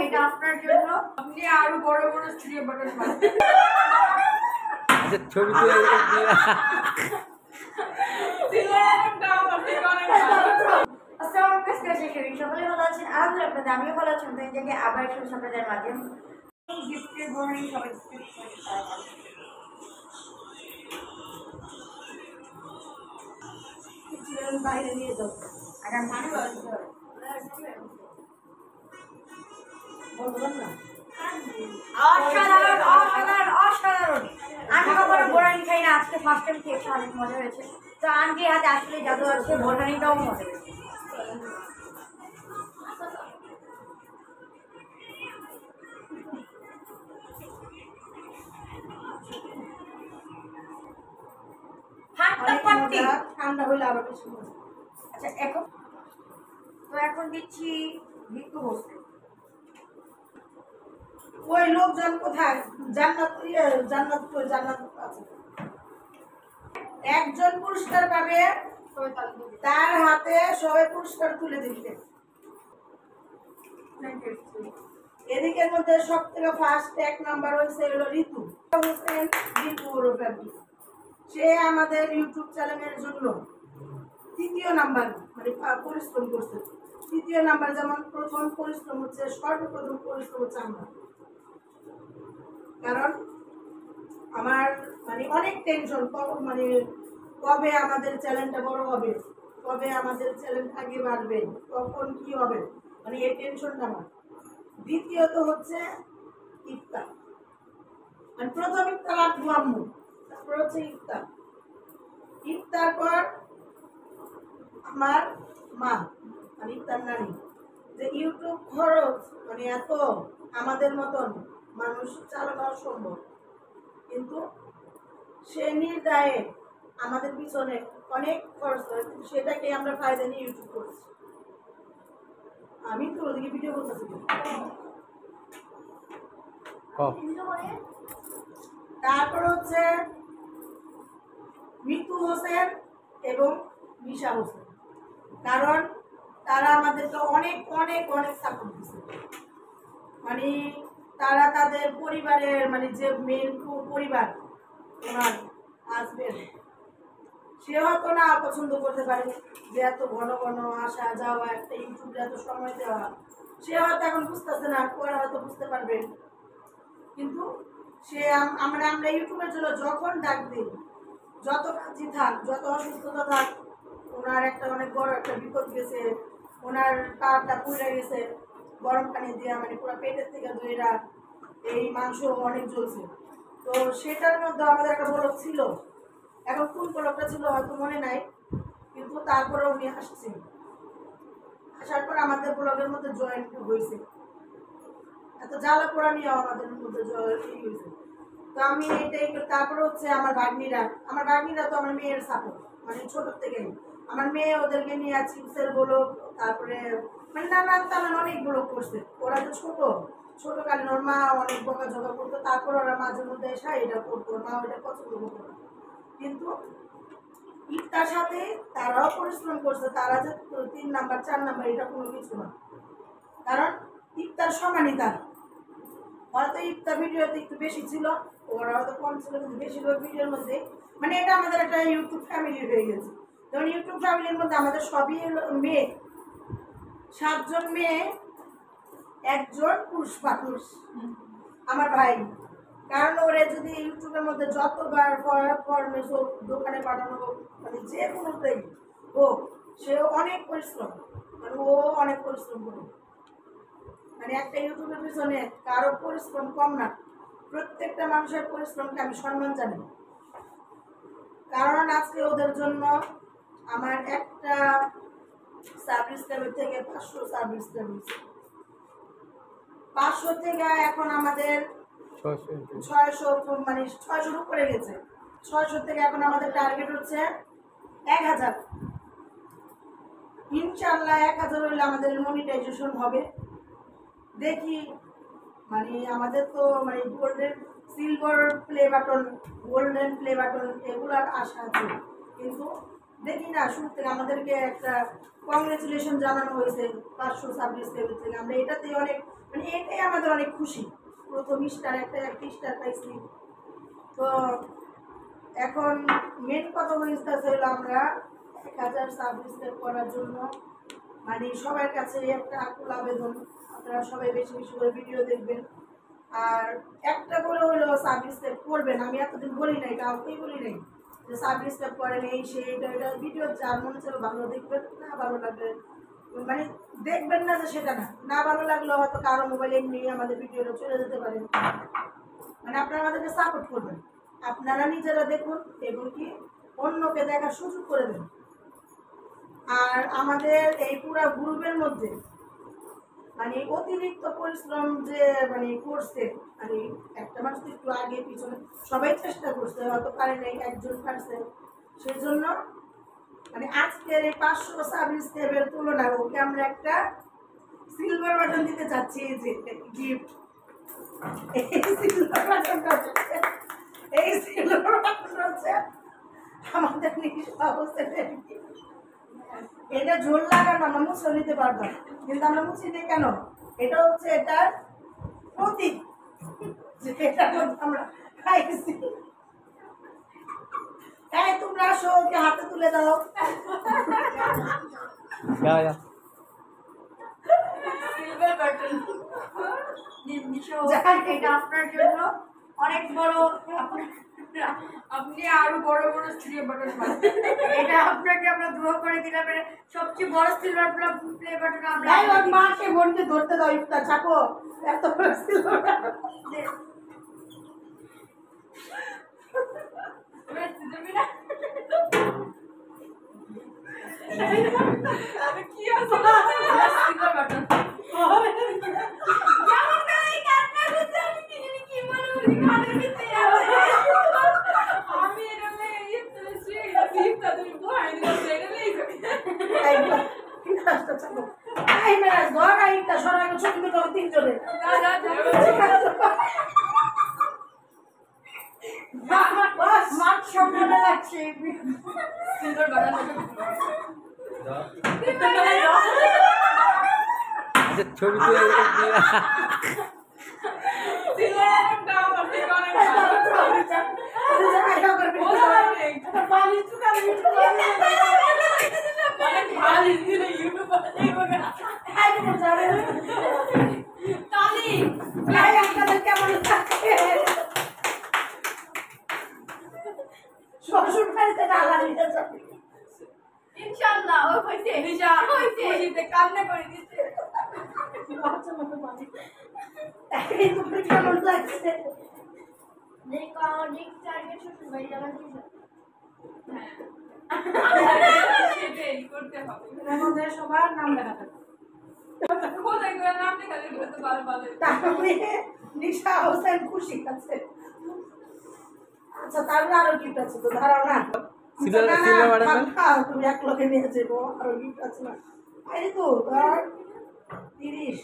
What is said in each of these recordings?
এটা আপনার জন্য, আপনি আরো বড় বড় স্ত্রী বাটন পাবেন। ছবি তুলে সকলে ভালো আছেন, আলহামদুলিল্লাহ আপনাদের, আমিও ভালো আছি। তো এই জায়গায় আবার একটু আপনাদের মাঝে গিফটের বর্ণনা সবাই বাইরে নিয়ে যাও। আর আমি বলবেন না, অসাধারণ অসাধারণ অসাধারণ। আমি কখনো বোরানি খাই না, আজকে ফার্স্ট টাইম খেয়েছি, অনেক মজা হয়েছে। তো আন্টির হাতে আসলে জাদু আছে, বোরানিটাও মজা হয়েছে। ঠান্ডা হইলে আবার বেশি মজা। আচ্ছা এখন দিচ্ছি ভিক্ষু বসতে। ওই লোকজন কোথায়? জান্নাত জান্নাত আছে। একজন পুরস্কার পাবে, তার হাতে সবাই পুরস্কার তুলে দিবে। এদিকের মধ্যে সব থেকে ফার্স্ট 1 নাম্বার হয়েছে ঋতু হোসেন। ঋতু সে আমাদের ইউটিউব চ্যানেলের জন্য 3য় নাম্বার মানে পরিশ্রম করছে। 3য় নাম্বার যেমন প্রথম পরিশ্রম হচ্ছে, সর্বপ্রথম পরিশ্রম হচ্ছে আমার, কারণ আমার মানে অনেক টেনশন, মানে কবে আমাদের চ্যানেলটা বড় হবে, কবে আমাদের চ্যানেল আগে বাড়বে, কখন কি হবে, মানে এই টেনশনটা আমার। দ্বিতীয়ত হচ্ছে ইফতার, মানে প্রথম ইফতার রাখবো আম্মু, তারপর হচ্ছে ইফতার। ইফতার পর আমার মা, মানে ইফতার নানি। যে ইউটিউব খরচ মানে এত আমাদের মতন মানুষ চালানো সম্ভব, কিন্তু সে নির্দায়ে আমাদের পিছনে অনেক খরচ হয়, কিন্তু সেটাকে আমরা ফায়দা নিয়ে ইউটিউব করছি। আমি তো ওদিকে ভিডিও করতেছি। তারপর হচ্ছে মিতু হোসেন এবং মিশা হোসেন, কারণ তারা আমাদেরকে অনেক অনেক অনেক সাপোর্ট দিচ্ছে। মানে তারা তাদের পরিবারের মানে যে মেন পরিবার, ওনার হাজবেন্ড, সে হয়তো না পছন্দ করতে পারে যে এত ঘন ঘন আসা যাওয়া, একটা ইউটিউবে এত সময় দেওয়া, সে হয়তো এখন বুঝতেছে না, পরে হয়তো বুঝতে পারবে। কিন্তু সে আমরা ইউটিউবের জন্য যখন ডাক দিই, যত কাজই থাক, যত অসুস্থতা থাক, ওনার একটা অনেক বড় একটা বিপদ গেছে, ওনার পাটা পুড়ে গেছে গরম পানি দিয়ে, মানে পুরো পেটের থেকে দইরা এই মাংস অনেক জ্বলছে। তো সেটার মধ্যে আমাদের একটা ব্লগ ছিল, এখন কোন ব্লগটা ছিল হয়তো মনে নাই, কিন্তু তারপরে উনি আসছেন, আসার পর আমাদের ব্লগের মধ্যে জয়েন হয়েছে। এত জ্বালা পোড়া নিয়েও আমাদের মধ্যে জয়েন হয়েছে। তো আমি এটাই। তারপরে হচ্ছে আমার ভাগ্নিরা তো আমার মেয়ের সাপোর্ট, মানে ছোট থেকে আমার মেয়ে ওদেরকে নিয়ে চিপসের ব্লগ, তারপরে মানে নানান অনেক ব্লগ করছে। ওরা তো ছোটকালীন ওর মা অনেক বকাঝকা করতো, তারপর ওরা মাঝে মধ্যে এসে এটা করতো, ওর মা ওইটা পছন্দ করতো না। কিন্তু ইফতার সাথে তারাও পরিশ্রম করছে। তারা যে 3 নাম্বার 4 নাম্বার এটা কোনো কিছু না, কারণ ইফতার সমানই তার। হয়তো ইফতার ভিডিওতে একটু বেশি ছিল, ওরা হয়তো কম ছিল, কিন্তু বেশিরভাগ ভিডিওর মধ্যে মানে এটা আমাদের একটা ইউটিউব ফ্যামিলি হয়ে গেছে। যেমন ইউটিউব ফ্যামিলির মধ্যে আমাদের সবই মেয়ে, 7 জন মেয়ে, 1 জন পুরুষ মানুষ আমার ভাই। কারণ ওরে যদি ইউটিউবের মধ্যে যতবার ফরমেশ হোক, দোকানে পাঠানো হোক, মানে যে কোনোটাই হোক, সে অনেক পরিশ্রম, মানে ও অনেক পরিশ্রম করে। মানে একটা ইউটিউবের পিছনে কারো পরিশ্রম কম না, প্রত্যেকটা মানুষের পরিশ্রমকে আমি সম্মান জানি। কারণ আজকে ওদের জন্য আমার একটা সাবস্ক্রাইবার থেকে 500 সাবস্ক্রাইবার, 500 থেকে এখন আমাদের 600, মানে 600 উপরে গেছে। 600 থেকে এখন আমাদের টার্গেট হচ্ছে 1000। ইনশাআল্লাহ 1000 হলে আমাদের মনিটাইজেশন হবে। দেখি, মানে আমাদের তো মানে golden silver play button, golden play button এগুলার আশা আছে, কিন্তু দেখি না শুরু থেকে আমাদেরকে একটা কংগ্রেচুলেশন জানানো হয়েছে 500 সাবস্ক্রাইবার থেকে। আমরা এটাতে অনেক মানে এটাই আমাদের অনেক খুশি। প্রথম স্টার একটা স্টার পাইছি। তো এখন মেন কথা হয়েছে হলো আমরা 1000 সাবস্ক্রাইব করার জন্য মানে সবার কাছে একটা আকুল আবেদন, আপনারা সবাই বেশি বেশি করে ভিডিও দেখবেন আর একটা করে হলো সাবস্ক্রাইব করবেন। আমি এতদিন বলি নাই, কাউকেই বলি নাই যে সাবস্ক্রাইব করেন এই সেই এটা ভিডিও যার মনে ছিল ভালো দেখবেন, না ভালো লাগবে মানে দেখবেন না যে সেটা না, না ভালো লাগলেও হয়তো কারো মোবাইলে এমনি আমাদের ভিডিওটা চলে যেতে পারে। মানে আপনারা আমাদেরকে সাপোর্ট করবেন, আপনারা নিজেরা দেখুন এবং কি অন্যকে দেখার সুযোগ করে দেন। আর আমাদের এই পুরো গ্রুপের মধ্যে মানে অতিরিক্ত পরিশ্রম যে মানে করছে, মানে একটা মানুষ একটু আগে পিছনে সবাই চেষ্টা করছে, হয়তো পারে নাই, একজন পারছে। সেই জন্য মানে আজকের এই 500 সাবস্ক্রাইবের তুলনায় ওকে আমরা একটা সিলভার বাটন দিতে চাচ্ছি, এই যে গিফট। এই সিলভার বাটনটা হচ্ছে আমাদের নিশা হোসেনের gift। এটা ঝোল লাগানো আমরা মুছে নিতে পারতাম, কিন্তু আমরা মুছি নিই কেন? এটা হচ্ছে এটার প্রতীক যে এটার মধ্যে আমরা খাইছি। এই তোমরা আসো, ওকে হাতে তুলে দাও। সিলভার বাটন এটা আপনার জন্য অনেক বড়, আপনি আরো বড় বড় সিলভার বাটন পাবেন। এটা আপনাকে আমরা দোয়া করে দিলাম, সবচেয়ে বড় সিলভার প্লে বাটন আমরা। এই ওর মাকে বোনকে ধরতে দাও, ইফতার চাপো এত বড় সিলভার বাটন। কি আছে সিলভার বাটন ছবি ইনশাআল্লাহ ও হইছে হইছে কান্না করে দিতে। কেমন লাগছে? সবার নাম লেখা থাকে, নিশা হোসেন খুশি আছে। আচ্ছা তারপরে আরো গিফট আছে তো, ধারণা না তুমি এক লোকে নিয়ে যাবো, আরো গিফট আছে না? এই তো ধর 30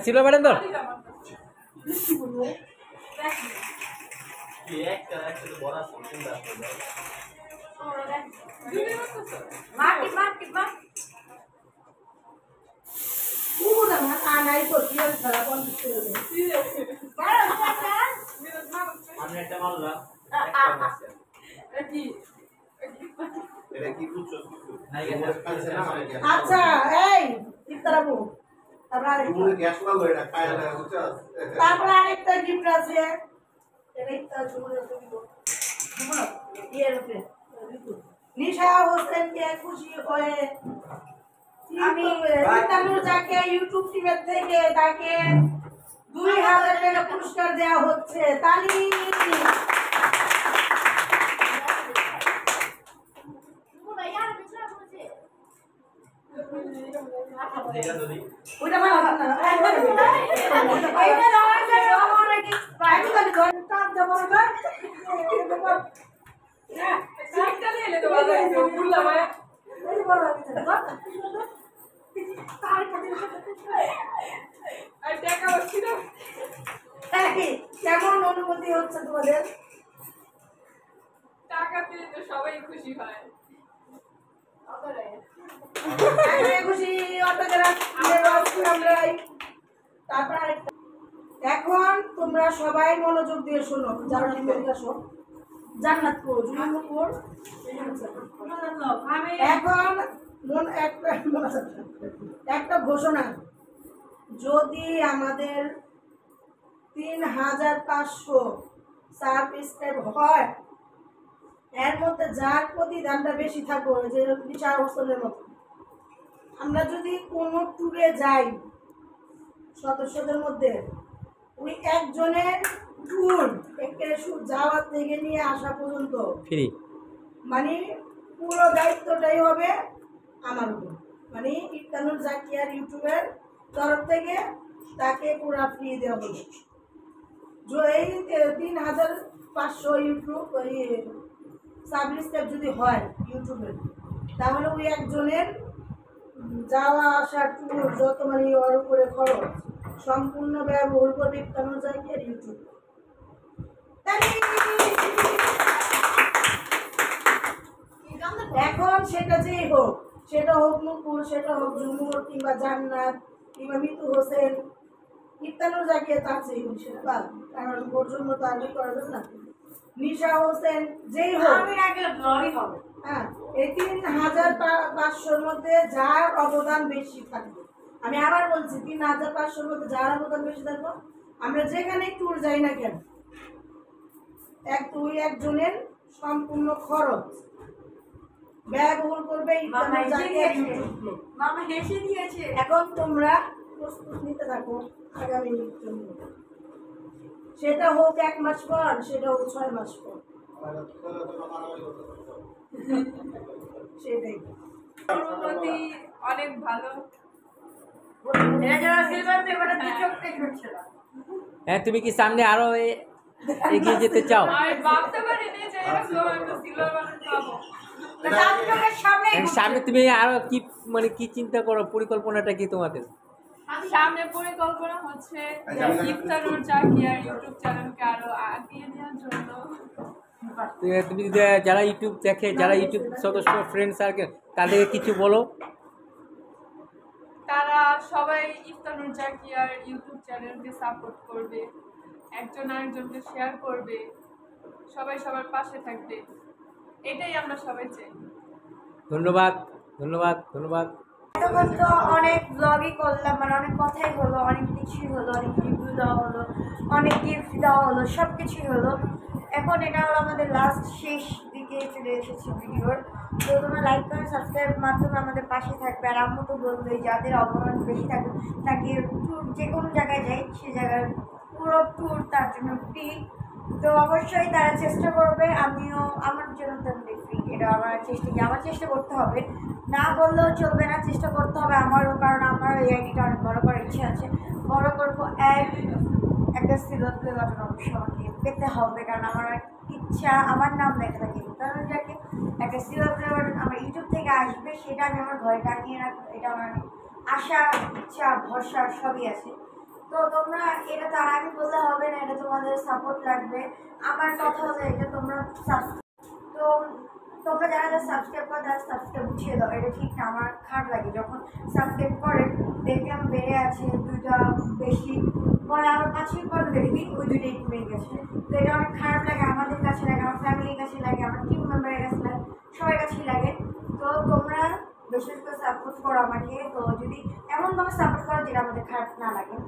সিলভার বাটন তো আচ্ছা এই ইফতারাবু তারপরে আরেকটা গিফট আছে, নিশা হোসেনকে খুশি হয়ে আমি যাকে ইউটিউব টিমের থেকে তাকে 2000 টাকা পুরস্কার দেওয়া হচ্ছে। তালি। ওইটা ভালো না, আর টাকা হচ্ছিল কেমন অনুভূতি হচ্ছে তোমাদের? টাকা পেলে তো সবাই খুশি হয়। খুশি অটোগ্রাফ আমরাই। তারপর আরেকটা, এখন তোমরা সবাই মনোযোগ দিয়ে শোনো, যারা আসো জান্নাতপুর জুনানপুর। এখন একটা ঘোষণা, যদি আমাদের 3500 সাবস্ক্রাইব হয়, এর মধ্যে যার প্রতিদানটা বেশি থাকবে, যে নিশা হোসেনের মতো, আমরা যদি কোনো ট্যুরে যাই সদস্যদের মধ্যে, ওই একজনের ট্যুর যাওয়া থেকে নিয়ে আসা পর্যন্ত ফ্রি, মানে পুরো দায়িত্বটাই হবে আমার উপর। মানে ইফতানুর জাকিয়ার ইউটিউবের তরফ থেকে তাকে পুরো ফ্রি দেওয়া হবে। এই 3500 ইউটিউব সাবস্ক্রাইব যদি হয় ইউটিউবে, তাহলে ওই একজনের যাওয়া আসা ট্যুর যত মানে ওর উপরে খরচ সম্পূর্ণ ব্যয়বহুল করবে ইফতানুর জাকিয়ার ইউটিউব। এখন সেটা যেই হোক, সেটা হোক নুপুর, সেটা হোক ঝুমুর, কিংবা জান্নাত, কিংবা মিতু হোসেন, ইফতানুর জাকিয়ে আছে সেটা বাদ, কারণ ওর জন্য তো আগে করা যাবে না। নিশা হোসেন, যেই হোক, হ্যাঁ, এই 3500-র মধ্যে যার অবদান বেশি থাকবে, আমি আবার বলছি 3500-র মধ্যে যার অবদান বেশি থাকবে, আমরা যেখানে ট্যুর যাই না কেন, একজনের সম্পূর্ণ খরচ ব্যয়বহুল করবে ইফতানুর জাকিয়ার ইউটিউব। মামা হেসে দিয়েছে। এখন তোমরা প্রস্তুত নিতে থাকো আগামী জন্য, সেটা হোক 1 মাস পর, সেটা হোক 6 মাস পর, সেটাই অনুভূতি অনেক ভালো। হ্যাঁ, তুমি কি সামনে আরো এগিয়ে যেতে চাও? আমি ভাবতে পারিনি যে এরকম একটা সিলভার বাটন পাবো। সামনে তুমি আরো কি মানে কি চিন্তা করো, পরিকল্পনাটা কি তোমাদের? সামনে পরিকল্পনা হচ্ছে ইফতানুর জাকিয়ার ইউটিউব চ্যানেলকে আরো আগিয়ে নেওয়ার জন্য। তুমি যারা ইউটিউব দেখে, যারা ইউটিউব সদস্য ফ্রেন্ড সার্কেল, তাদেরকে কিছু বলো। তারা সবাই ইফতানুর জাকিয়ার ইউটিউব চ্যানেলকে সাপোর্ট করবে, একজন আরেকজনকে শেয়ার করবে, সবাই সবার পাশে থাকবে, এটাই আমরা সবাই চাই। ধন্যবাদ, ধন্যবাদ, ধন্যবাদ। তখন তো অনেক ব্লগই করলাম, মানে অনেক কথাই হলো, অনেক কিছুই হলো, অনেক রিভিউ দেওয়া হলো, অনেক গিফট দেওয়া হলো, সব কিছুই হলো। এখন এটা হলো আমাদের লাস্ট শেষ দিকে চলে এসেছে ভিডিওর। তো তোমরা লাইক করে সাবস্ক্রাইবের মাধ্যমে আমাদের পাশে থাকবে। আর আম্মু তো বলবে যাদের অবদান বেশি থাকবে তাকে ট্যুর যে কোনো জায়গায় যাই সে জায়গার পুরো ট্যুর তার জন্য ফ্রি। তো অবশ্যই তারা চেষ্টা করবে, আমিও আমার জন্য তেমনি ফ্রি, এটা আমার চেষ্টা করতে হবে, না বললেও চলবে না, চেষ্টা করতে হবে আমারও, কারণ আমারও এই আইডিটা অনেক বড় করার ইচ্ছা আছে, বড় করবো। একটা সিলভার প্লে বাটন অবশ্যই আমাকে পেতে হবে, কারণ আমার ইচ্ছা আমার নাম লেখা থাকে কারণ যাকে একটা সিলভার প্লে বাটন আমার ইউটিউব থেকে আসবে, সেটা আমি আমার ঘরে টাঙিয়ে রাখবো, এটা আমার আশা, ইচ্ছা, ভরসা সবই আছে। তো তোমরা এটা তার আগে বললে হবে না, এটা তোমাদের সাপোর্ট লাগবে। আমার কথা হলো এটা তোমরা তো তোমরা যারা যারা সাবস্ক্রাইব করো তারা সাবস্ক্রাইব উঠিয়ে দাও, এটা ঠিক না। আমার খারাপ লাগে যখন সাবস্ক্রাইব করে দেখলাম বেড়ে আছে 2টা বেশি, পরে আবার 5 মিনিট পর দেখি ওই 2টাই কমে গেছে। তো এটা অনেক খারাপ লাগে, আমাদের কাছে লাগে, আমার ফ্যামিলির কাছে লাগে, আমার টিম মেম্বারের কাছে লাগে, সবার কাছেই লাগে। তো তোমরা বিশেষ করে সাপোর্ট করো আমাকে, তো যদি এমনভাবে সাপোর্ট করো যেটা আমাদের খারাপ না লাগে।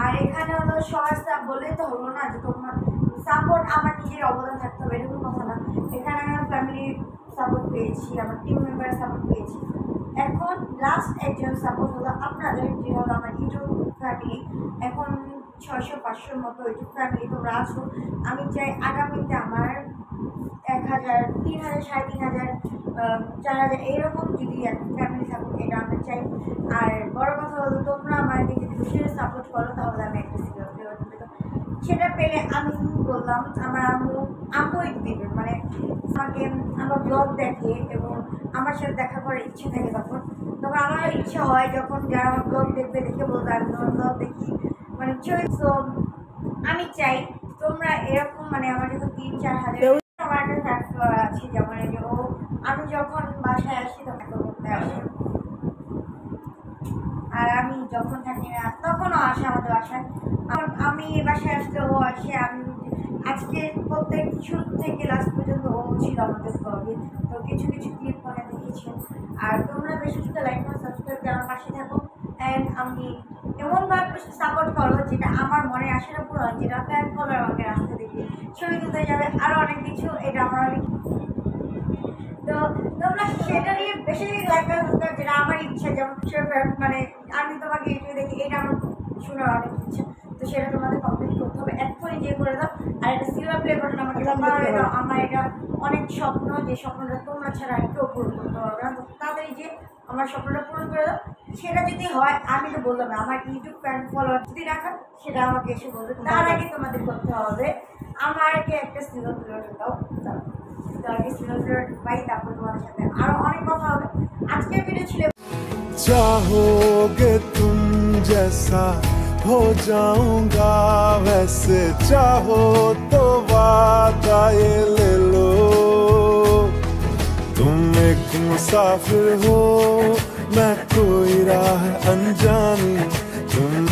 আর এখানে হলো সবার বলে তো হলো না যে তোমার সাপোর্ট আমার নিজের অবদান থাকতে হবে এরকম কথা না, এখানে আমার ফ্যামিলির সাপোর্ট পেয়েছি, আমার টিম মেম্বারের সাপোর্ট পেয়েছি। এখন লাস্ট একজন সাপোর্ট হলো আপনাদের, যে হলো আমার ইউটিউব ফ্যামিলি। এখন 600-500 মতো ইউটিউব ফ্যামিলি তোমরা আসো। আমি চাই আগামীতে আমার 1000, 3000, 3500, 4000 এইরকম যদি একটা ফ্যামিলি সাপোর্ট, এটা আমি চাই। আর বড় কথা হলো তোমরা আমাকে যদি বেশি সাপোর্ট করো তাহলে আমি একটা সেটা পেলে আমি বললাম আমার আম্মুই দিবে, মানে আমাকে আমার ব্লগ দেখে এবং আমার সাথে দেখা করার ইচ্ছে থাকে তখন। তখন আমার ইচ্ছা হয় যখন যারা আমার ব্লগ দেখবে দেখে বলবে আমি তোমার ব্লগ দেখি মানে সো আমি চাই তোমরা এরকম মানে আমার যখন 3-4 হাজার আমার একটা ফ্যান ফলোয়ার আছে যেমন এই যে ও আমি যখন বাসায় আসি তখন করতে আসে আর আমি যখন থাকি না তখনও আসে আমাদের বাসায় আমি বাসায় আসলে ও আসে আমি আজকে প্রত্যেক শুরু থেকে লাস্ট পর্যন্ত ও ছিল আমাদের ব্লগে তো কিছু কিছু ক্লিপ করে দেখেছেন আর তোমরা বেশি করে লাইক করে সাবস্ক্রাইব করে আমার পাশে থাকো অ্যান্ড আমি এমনভাবে সাপোর্ট করো যেটা আমার মনে আসে না পুরো যেটা ফ্যান ফলোয়ার আমাকে রাস্তা দেখে ছবি তুলতে যাবে আরও অনেক কিছু এটা আমার অনেক তো তোমরা সেটা নিয়ে বেশি লাইক করা দরকার যেটা আমার ইচ্ছা যেমন মানে আমি তোমাকে ইউটিউবে দেখি এটা আমার শোনার অনেক ইচ্ছা তো সেটা তোমাদের কমপ্লিট করতে হবে এক্ষুনি যে করে দাও আর এটা সিলভার প্লে বাটন আমাকে দাও আমার এটা অনেক স্বপ্ন যে স্বপ্নটা তোমরা ছাড়া আর কেউ পূরণ করতে পারবে না তো তাড়াতাড়ি যে আমার স্বপ্নটা পূরণ করে দাও সেটা যদি হয় আমি তো বললাম না আমার ইউটিউব ফ্যান ফলোয়ার যদি রাখা সেটা আমাকে এসে বলবে তার আগে তোমাদের করতে হবে আমাকে একটা সিলভার প্লে বাটন দাও আগে সিলভার প্লে বাটন পাই তারপর তোমাদের সাথে আরও অনেক কথা হবে আজকের ভিডিও ছিল चाहोगे तुम जैसा हो जाऊंगा वैसे चाहो तो वादा ये ले लो तुम एक मुसाफिर हो मैं कोई राह अनजानी तुम